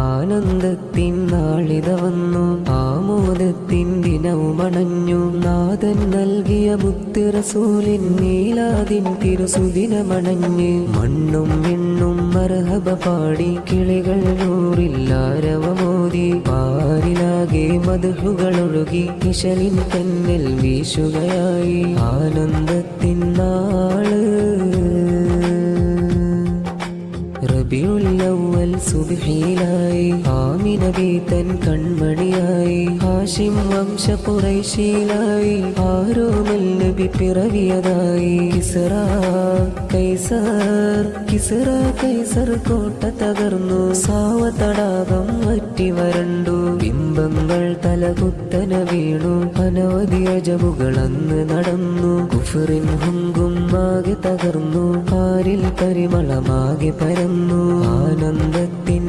ആനന്ദത്തിൻ നാളിത വന്നു, ആമോദത്തിൻ ദിനവുമണഞ്ഞു. നാഥൻ നൽകിയ മുത്ത് റസൂലിൻ മീലാദിൻ തിരുസുദിനമണഞ്ഞ്. മണ്ണും വിണ്ണും മർഹബ പാടി, കിളികൾ നൂറില്ലാരവമോദി. പാരിലാകെ മദ്ഹുകളൊഴുകി, ഇശലിൻ കന്നൽ വീശുകയായി. ആനന്ദത്തിൻ നാള് റബിയുൽ അവ്വൽ സുബ്ഹിലായി. ആമിന ബീതൻ കൺമണിയായി, ഹാഷിം വംശ ഖുറൈശിലായി. ആരോമൽ നബി പിറവിയതായി. കിസ്റ കൈസർ കോട്ട തകർന്നു, സാവ തടാകം വറ്റി വരണ്ടു. ബിംബങ്ങൾ തലകുത്തന വീണു, അനവധി അജബുകൾ അന്ന് നടന്നു. കുഫറിൻ ഹുങ്കും ആകെ തകർന്നു, പാരിൽ പരിമളമാകെ പരന്നു. ആനന്ദത്തിൻ